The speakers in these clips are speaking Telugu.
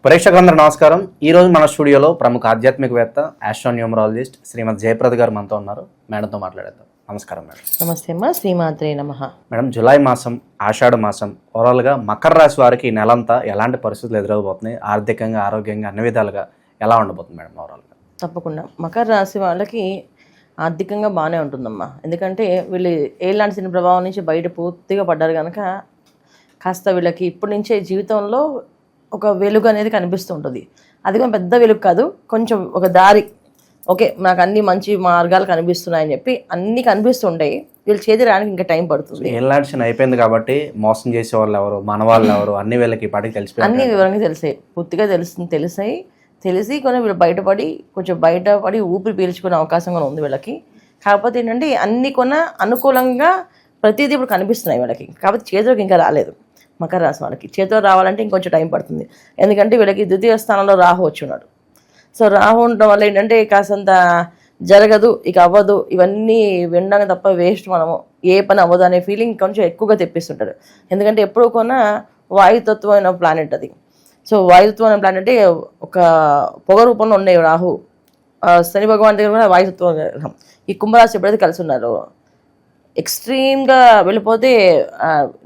ప్రేక్షకులందరూ నమస్కారం. ఈరోజు మన స్టూడియోలో ప్రముఖ ఆధ్యాత్మికవేత్త ఆస్ట్రోన్యూమరాలజిస్ట్ శ్రీమతి జయప్రద గారు మనతో ఉన్నారు. మేడంతో మాట్లాడేద్దాం. నమస్కారం మేడం. నమస్తే అమ్మా. శ్రీమాత్రే నమః. మేడం, జూలై మాసం, ఆషాఢ మాసం, ఓవరాల్గా మకర రాశి వారికి ఈ నెలంతా ఎలాంటి పరిస్థితులు ఎదురవబోతున్నాయి? ఆర్థికంగా, ఆరోగ్యంగా అన్ని విధాలుగా ఎలా ఉండబోతుంది మేడం ఓవరాల్గా? తప్పకుండా మకర రాశి వాళ్ళకి ఆర్థికంగా బాగానే ఉంటుందమ్మా. ఎందుకంటే వీళ్ళు ఏలాంటి శని ప్రభావం నుంచి బయట పూర్తిగా పడ్డారు కనుక కాస్త వీళ్ళకి ఇప్పటి నుంచే జీవితంలో ఒక వెలుగు అనేది కనిపిస్తూ ఉంటుంది. అది కూడా పెద్ద వెలుగు కాదు, కొంచెం ఒక దారి. ఓకే, నాకు అన్ని మంచి మార్గాలు కనిపిస్తున్నాయని చెప్పి అన్నీ కనిపిస్తుంటాయి. వీళ్ళు చేతి రానికి ఇంకా టైం పడుతుంది. ఏలాంటి అయిపోయింది కాబట్టి మోసం చేసే వాళ్ళు ఎవరు, మన వాళ్ళు ఎవరు, అన్ని వీళ్ళకి పాటికి తెలిసిపోయి అన్ని వివరంగా తెలిసాయి, పూర్తిగా తెలిసి కొన్ని వీళ్ళు బయటపడి ఊపిరి పీల్చుకునే అవకాశం కూడా ఉంది వీళ్ళకి. కాకపోతే ఏంటంటే అన్ని అనుకూలంగా ప్రతిదీ ఇప్పుడు కనిపిస్తున్నాయి వీళ్ళకి. కాకపోతే చేతిలోకి ఇంకా రాలేదు. మకర రాశి వాళ్ళకి చేతిలో రావాలంటే ఇంకొంచెం టైం పడుతుంది. ఎందుకంటే వీళ్ళకి ద్వితీయ స్థానంలో రాహు వచ్చి ఉన్నాడు. సో రాహు ఉండడం వల్ల ఏంటంటే కాసంత జరగదు, ఇక అవ్వదు, ఇవన్నీ వినడానికి తప్ప వేస్ట్, మనము ఏ పని అవ్వదు అనే ఫీలింగ్ కొంచెం ఎక్కువగా తెప్పిస్తుంటాడు. ఎందుకంటే ఎప్పుడూ వాయుతత్వమైన ప్లానెట్ అది. సో వాయుతత్వమైన ప్లానెట్ అంటే ఒక పొగ రూపంలో ఉండే రాహు. శని భగవాన్ దగ్గర కూడా వాయుతత్వం. ఈ కుంభరాశి ఎప్పుడైతే కలిసి ఉన్నారో ఎక్స్ట్రీమ్గా వెళ్ళిపోతే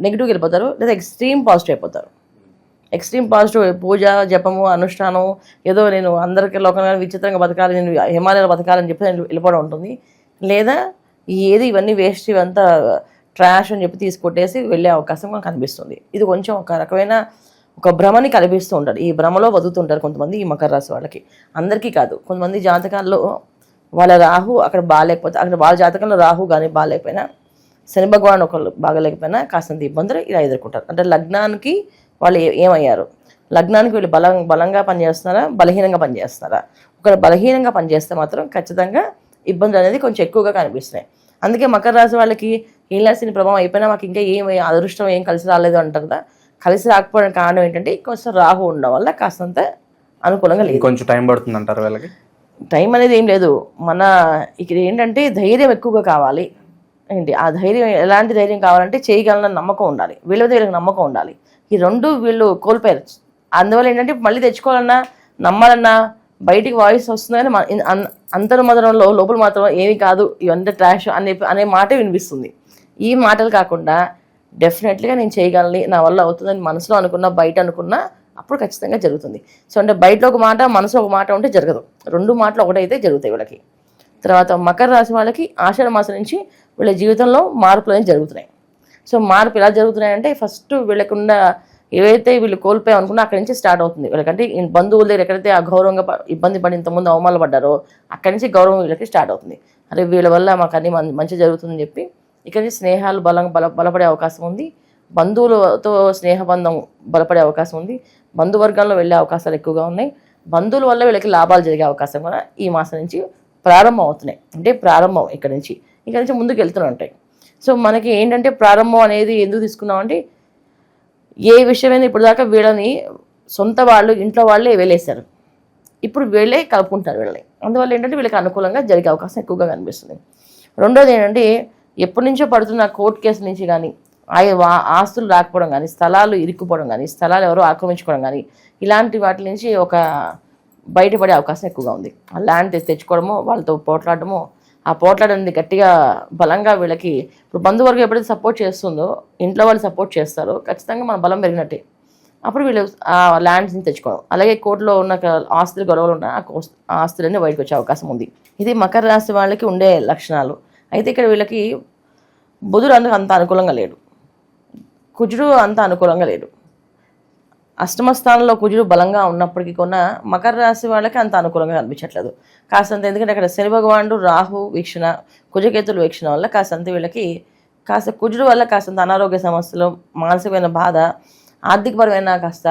నెగిటివ్గా వెళ్ళిపోతారు, లేదా ఎక్స్ట్రీమ్ పాజిటివ్ అయిపోతారు. ఎక్స్ట్రీమ్ పాజిటివ్ పూజ, జపము, అనుష్ఠానం, ఏదో నేను అందరికీ లోకంగా విచిత్రంగా బతకాలి, నేను హిమాలయాలు బతకాలని చెప్పి నేను వెళ్ళిపోవడం ఉంటుంది. లేదా ఏది ఇవన్నీ వేస్ట్, ఇవంతా ట్రాష్ అని చెప్పి తీసుకొట్టేసి వెళ్ళే అవకాశం మనకు కనిపిస్తుంది. ఇది కొంచెం ఒక రకమైన ఒక భ్రమని కనిపిస్తూ ఉంటారు. ఈ భ్రమలో బతుకుతుంటారు కొంతమంది ఈ మకర రాశి వాళ్ళకి. అందరికీ కాదు, కొంతమంది జాతకాల్లో వాళ్ళ రాహు అక్కడ బాగాలేకపోతే, అక్కడ వాళ్ళ జాతకంలో రాహు కానీ బాగాలేకపోయినా, శని భగవాన్ ఒకళ్ళు బాగాలేకపోయినా కాస్తంత ఇబ్బందులు ఇలా ఎదుర్కొంటారు. అంటే లగ్నానికి వాళ్ళు ఏమయ్యారు, లగ్నానికి వీళ్ళు బలంగా పనిచేస్తున్నారా, బలహీనంగా పనిచేస్తున్నారా? ఒకరు బలహీనంగా పనిచేస్తే మాత్రం ఖచ్చితంగా ఇబ్బందులు అనేది కొంచెం ఎక్కువగా కనిపిస్తున్నాయి. అందుకే మకర రాశి వాళ్ళకి ఏలాసిన ప్రభావం అయిపోయినా మాకు ఇంకా అదృష్టం ఏం కలిసి రాలేదు అంటారు కదా. కలిసి రాకపోవడం కారణం ఏంటంటే కొంచెం రాహు ఉండడం వల్ల కాస్తంత అనుకూలంగా లేదు. కొంచెం టైం పడుతుంది అంటారు వీళ్ళకి. టైం అనేది ఏం లేదు, మన ఇక్కడ ఏంటంటే ధైర్యం ఎక్కువగా కావాలి. ఏంటి ఆ ధైర్యం, ఎలాంటి ధైర్యం కావాలంటే చేయగలనని నమ్మకం ఉండాలి, వీళ్ళకి నమ్మకం ఉండాలి. ఈ రెండు వీళ్ళు కోల్పోయారు. అందువల్ల ఏంటంటే మళ్ళీ తెచ్చుకోవాలన్నా, నమ్మాలన్నా బయటికి వాయిస్ వస్తుంది కానీ అంతర్మదనంలో లోపల మాత్రం ఏమీ కాదు, ఇవంతా ట్రాష్ అనే మాటే వినిపిస్తుంది. ఈ మాటలు కాకుండా డెఫినెట్లీగా నేను చేయగలని, నా వల్ల అవుతుందని మనసులో అనుకున్నా, బయట అనుకున్నా అప్పుడు ఖచ్చితంగా జరుగుతుంది. సో అంటే బయటలో ఒక మాట, మనసులో ఒక మాట ఉంటే జరగదు. రెండు మాటలు ఒకటైతే జరుగుతాయి వీళ్ళకి. తర్వాత మకర రాశి వాళ్ళకి ఆషాఢ మాసం నుంచి వీళ్ళ జీవితంలో మార్పులు అనేవి జరుగుతున్నాయి. సో మార్పు ఎలా జరుగుతున్నాయంటే ఫస్ట్ వీళ్ళకుండా ఏవైతే వీళ్ళు కోల్పోయాం అనుకున్నా అక్కడి నుంచి స్టార్ట్ అవుతుంది వీళ్ళకంటే. బంధువుల దగ్గర ఎక్కడైతే అగౌరవంగా ఇబ్బంది పడి ఇంతకుముందు అవమానాలు పడ్డారో అక్కడి నుంచి గౌరవం వీళ్ళకి స్టార్ట్ అవుతుంది. అరే వీళ్ళ వల్ల మాకు అన్ని మంచి జరుగుతుందని చెప్పి ఇక్కడి నుంచి స్నేహాలు బలపడే అవకాశం ఉంది. బంధువులతో స్నేహబంధం బలపడే అవకాశం ఉంది. బంధువర్గాల్లో వెళ్ళే అవకాశాలు ఎక్కువగా ఉన్నాయి. బంధువుల వల్ల వీళ్ళకి లాభాలు జరిగే అవకాశం కూడా ఈ మాసం నుంచి ప్రారంభం అవుతున్నాయి. అంటే ప్రారంభం ఇక్కడ నుంచి ముందుకు వెళ్తూనే ఉంటాయి. సో మనకి ఏంటంటే ప్రారంభం అనేది ఎందుకు తీసుకున్నామంటే ఏ విషయమైనా ఇప్పుడు దాకా వీళ్ళని సొంత వాళ్ళు, ఇంట్లో వాళ్ళే వెళ్ళేశారు, ఇప్పుడు వీళ్ళే కలుపుకుంటారు వీళ్ళని. అందువల్ల ఏంటంటే వీళ్ళకి అనుకూలంగా జరిగే అవకాశం ఎక్కువగా కనిపిస్తుంది. రెండోది ఏంటంటే ఎప్పటి నుంచో పడుతున్న కోర్టు కేసు నుంచి కానీ, ఆస్తులు రాకపోవడం కానీ, స్థలాలు ఇరుక్కుపోవడం కానీ, స్థలాలు ఎవరో ఆక్రమించుకోవడం కానీ, ఇలాంటి వాటి నుంచి ఒక బయటపడే అవకాశం ఎక్కువగా ఉంది. ఆ ల్యాండ్ తెచ్చుకోవడమో, వాళ్ళతో పోట్లాడమో, ఆ పోట్లాడేది గట్టిగా బలంగా వీళ్ళకి ఇప్పుడు బంధువర్గం ఎప్పుడైతే సపోర్ట్ చేస్తుందో, ఇంట్లో వాళ్ళు సపోర్ట్ చేస్తారో ఖచ్చితంగా మన బలం పెరిగినట్టే. అప్పుడు వీళ్ళు ఆ ల్యాండ్స్ని తెచ్చుకోవడం, అలాగే కోర్టులో ఉన్న ఆస్తులు గొడవలు ఉన్న ఆ ఆస్తులన్నీ బయటకు వచ్చే అవకాశం ఉంది. ఇది మకర రాశి వాళ్ళకి ఉండే లక్షణాలు. అయితే ఇక్కడ వీళ్ళకి బుధుడు అంత అనుకూలంగా లేడు, కుజుడు అంత అనుకూలంగా లేడు. అష్టమ స్థానంలో కుజుడు బలంగా ఉన్నప్పటికీ కొన్న మకర రాశి వాళ్ళకి అంత అనుకూలంగా కనిపించట్లేదు కాసంత. ఎందుకంటే అక్కడ శని భగవానుడు రాహు వీక్షణ, కుజకేతులు వీక్షణ వల్ల కాసంత వీళ్ళకి కుజుడు వల్ల కాసంత అనారోగ్య సమస్యలు, మానసికమైన బాధ, ఆర్థికపరమైన కాస్త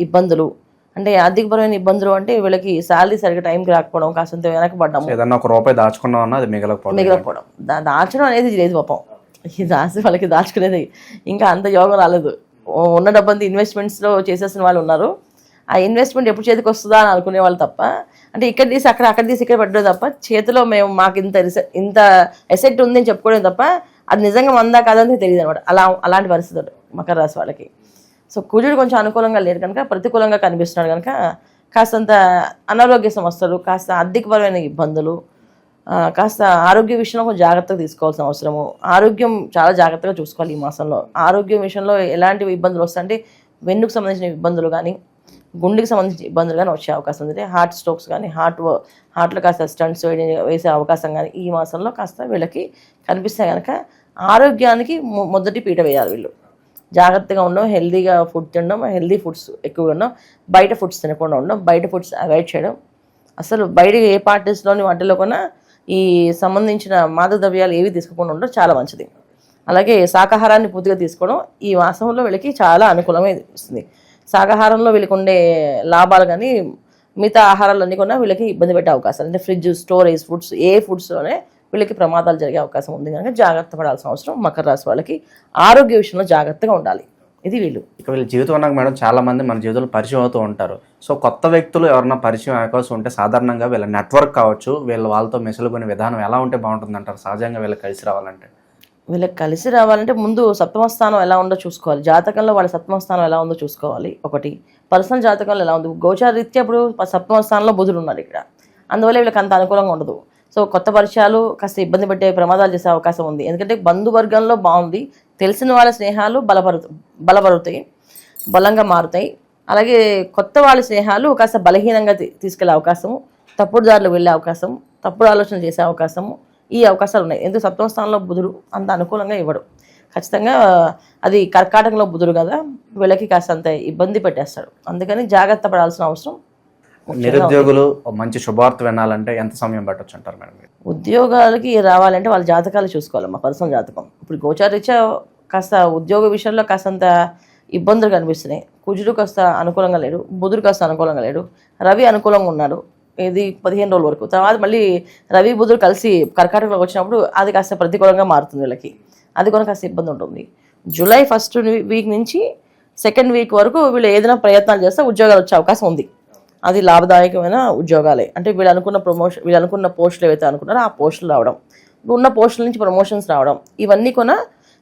ఇబ్బందులు. అంటే ఆర్థికపరమైన ఇబ్బందులు అంటే వీళ్ళకి శాలరీ సరిగ్గా టైంకి రాకపోవడం, కాసంత వెనకబడ్డం, ఏదన్నా ఒక రూపాయి దాచుకున్నాం అన్నది మిగలకపోవడం. దాచడం అనేది లేదు పాపం. ఈ రాశి వాళ్ళకి దాచుకునేది ఇంకా అంత యోగం రాలేదు. ఉన్న డబ్బంతా ఇన్వెస్ట్మెంట్స్లో చేసేసిన వాళ్ళు ఉన్నారు. ఆ ఇన్వెస్ట్మెంట్ ఎప్పుడు చేతికి వస్తుందా అని అనుకునే వాళ్ళు తప్ప, అంటే ఇక్కడ తీసి అక్కడ తీసి ఇక్కడ పెట్టడం తప్ప, చేతిలో మాకు ఇంత ఎసెట్ ఉంది అని చెప్పుకోవడం తప్ప అది నిజంగా మందా కాదని తెలియదు అనమాట. అలాంటి పరిస్థితులు మకర రాశి వాళ్ళకి. సో కుజుడు కొంచెం అనుకూలంగా లేడు కనుక ప్రతికూలంగా కనిపిస్తున్నాడు కనుక కాస్తంత అనారోగ్య సమస్యలు, కాస్త ఆర్థికపరమైన ఇబ్బందులు, కాస్త ఆరోగ్య విషయంలో కొంచెం జాగ్రత్తగా తీసుకోవాల్సిన అవసరము. ఆరోగ్యం చాలా జాగ్రత్తగా చూసుకోవాలి ఈ మాసంలో. ఆరోగ్యం విషయంలో ఎలాంటి ఇబ్బందులు వస్తాయంటే వెన్నుకు సంబంధించిన ఇబ్బందులు కానీ, గుండెకి సంబంధించిన ఇబ్బందులు కానీ వచ్చే అవకాశం ఉంది. హార్ట్ స్ట్రోక్స్ కానీ, హార్ట్లో కాస్త స్టంట్స్ వేసే అవకాశం కానీ ఈ మాసంలో కాస్త వీళ్ళకి కనిపిస్తాయి కనుక ఆరోగ్యానికి మొదటి పీట వేయాలి వీళ్ళు. జాగ్రత్తగా ఉండడం, హెల్దీగా ఫుడ్ తినడం, హెల్దీ ఫుడ్స్ ఎక్కువగా ఉండడం, బయట ఫుడ్స్ తినకుండా ఉండడం, బయట ఫుడ్స్ అవాయిడ్ చేయడం. అసలు బయట ఏ పార్టీస్లోని వాటిలో కూడా ఈ సంబంధించిన మాదక ద్రవ్యాలు ఏవి తీసుకోకుండా ఉండడం చాలా మంచిది. అలాగే శాకాహారాన్ని పూర్తిగా తీసుకోవడం ఈ మాసంలో వీళ్ళకి చాలా అనుకూలమే ఇస్తుంది. శాకాహారంలో వీళ్ళకి ఉండే లాభాలు కానీ మిగతా ఆహారాలన్నీ కూడా వీళ్ళకి ఇబ్బంది పెట్టే అవకాశాలు, అంటే ఫ్రిడ్జ్, స్టోరేజ్ ఫుడ్స్, ఏ ఫుడ్స్లోనే వీళ్ళకి ప్రమాదాలు జరిగే అవకాశం ఉంది కనుక జాగ్రత్త పడాల్సిన అవసరం మకర రాశి వాళ్ళకి. ఆరోగ్య విషయంలో జాగ్రత్తగా ఉండాలి. ఇది వీళ్ళు. ఇక వీళ్ళ జీవితం ఉన్నాక మేడం చాలా మంది మన జీవితంలో పరిచయం అవుతూ ఉంటారు. సో కొత్త వ్యక్తులు ఎవరైనా పరిచయం అవకాశం ఉంటే సాధారణంగా వీళ్ళ నెట్వర్క్ కావచ్చు, వాళ్ళతో మెసులుకునే విధానం ఎలా ఉంటే బాగుంటుంది అంటారు సహజంగా వీళ్ళకి కలిసి రావాలంటే? వీళ్ళకి కలిసి రావాలంటే ముందు సప్తమ స్థానం ఎలా ఉందో చూసుకోవాలి. జాతకంలో వాళ్ళ సప్తమ స్థానం ఎలా ఉందో చూసుకోవాలి. ఒకటి పర్సనల్ జాతకంలో ఎలా ఉంది. గోచార రీత్యా ఇప్పుడు సప్తమ స్థానంలో బుధుడు ఉన్నాడు ఇక్కడ, అందువల్ల వీళ్ళకి అంత అనుకూలంగా ఉండదు. సో కొత్త పరిచయాలు కాస్త ఇబ్బంది పెట్టే ప్రమాదాలు చేసే అవకాశం ఉంది. ఎందుకంటే బంధువర్గంలో బాగుంది, తెలిసిన వాళ్ళ స్నేహాలు బలపరుతాయి, బలంగా మారుతాయి. అలాగే కొత్త వాళ్ళ స్నేహాలు కాస్త బలహీనంగా తీసుకెళ్లే అవకాశము, తప్పుడు దారిలో వెళ్ళే అవకాశం, తప్పుడు ఆలోచన చేసే అవకాశము, ఈ అవకాశాలు ఉన్నాయి. ఎందుకు సప్తమ స్థానంలో బుధుడు అంత అనుకూలంగా ఇవ్వడు. ఖచ్చితంగా అది కర్కాటకంలో బుధుడు కదా, వీళ్ళకి కాస్త అంత ఇబ్బంది పెట్టేస్తాడు. అందుకని జాగ్రత్త పడాల్సిన అవసరం. నిరుద్యోగులు మంచి శుభార్త వినాలంటే ఎంత సమయం పట్టొచ్చు అంటారు మేడం? ఉద్యోగాలకి రావాలంటే వాళ్ళ జాతకాలు చూసుకోవాలి. మా పర్సనల్ జాతకం ఇప్పుడు గోచారీత్యా కాస్త ఉద్యోగ విషయంలో కాస్తంత ఇబ్బందులు కనిపిస్తున్నాయి. కుజుడు కాస్త అనుకూలంగా లేడు, బుధుడు కాస్త అనుకూలంగా లేడు, రవి అనుకూలంగా ఉన్నాడు. ఇది 15 రోజుల వరకు. తర్వాత మళ్ళీ రవి బుధుడు కలిసి కర్కాటకంలోకి వచ్చినప్పుడు అది కాస్త ప్రతికూలంగా మారుతుంది వీళ్ళకి. అది కూడా కాస్త ఇబ్బంది ఉంటుంది. జూలై 1st వీక్ నుంచి 2nd వీక్ వరకు వీళ్ళు ఏదైనా ప్రయత్నాలు చేస్తే ఉద్యోగాలు వచ్చే అవకాశం ఉంది. అది లాభదాయకమైన ఉద్యోగాలే. అంటే వీళ్ళు అనుకున్న పోస్టులు ఏవైతే అనుకున్నారో ఆ పోస్టులు రావడం, ఉన్న పోస్టుల నుంచి ప్రమోషన్స్ రావడం, ఇవన్నీ కూడా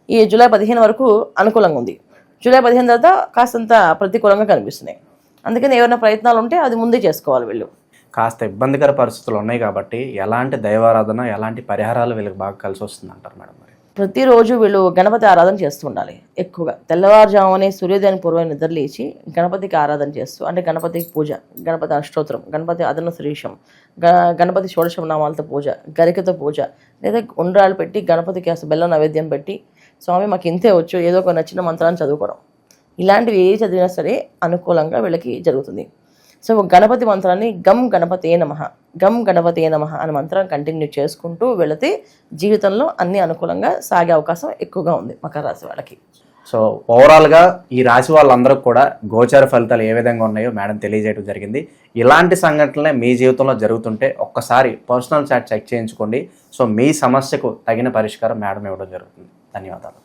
ఈ జూలై 15 వరకు అనుకూలంగా ఉంది. జూలై 15 తర్వాత కాస్తంత ప్రతికూలంగా కనిపిస్తున్నాయి. అందుకని ఏమైనా ప్రయత్నాలు ఉంటే అది ముందే చేసుకోవాలి వీళ్ళు. కాస్త ఇబ్బందికర పరిస్థితులు ఉన్నాయి కాబట్టి ఎలాంటి దైవారాధన, ఎలాంటి పరిహారాలు వీళ్ళకి బాగా కలిసి వస్తుంది అంటారు మేడం? మరి ప్రతిరోజు వీళ్ళు గణపతి ఆరాధన చేస్తూ ఉండాలి. ఎక్కువగా తెల్లవారుజామునే సూర్యోదయాన్ని పూర్వం నిద్రలేచి గణపతికి ఆరాధన చేస్తూ, అంటే గణపతికి పూజ, గణపతి అష్టోత్తరం, గణపతి అదన శ్రీషం, గణపతి షోడశనామాలతో పూజ, గరికతో పూజ, లేదా ఉండ్రాలు పెట్టి గణపతికి అసలు బెల్లం నైవేద్యం పెట్టి, స్వామి మాకు ఇంతే వచ్చు, ఏదో ఒక నచ్చిన మంత్రాన్ని చదువుకోవడం, ఇలాంటివి ఏ చదివినా సరే అనుకూలంగా వీళ్ళకి జరుగుతుంది. సో గణపతి మంత్రాన్ని గం గణపతే నమః, గం గణపతే నమః అనే మంత్రాన్ని కంటిన్యూ చేసుకుంటూ వెళితే జీవితంలో అన్ని అనుకూలంగా సాగే అవకాశం ఎక్కువగా ఉంది మకర రాశి వాళ్ళకి. సో ఓవరాల్గా ఈ రాశి వాళ్ళందరూ కూడా గోచార ఫలితాలు ఏ విధంగా ఉన్నాయో మేడం తెలియజేయడం జరిగింది. ఇలాంటి సంఘటనలే మీ జీవితంలో జరుగుతుంటే ఒక్కసారి పర్సనల్ చాట్ చెక్ చేయించుకోండి. సో మీ సమస్యకు తగిన పరిష్కారం మేడం ఇవ్వడం జరుగుతుంది. ధన్యవాదాలు.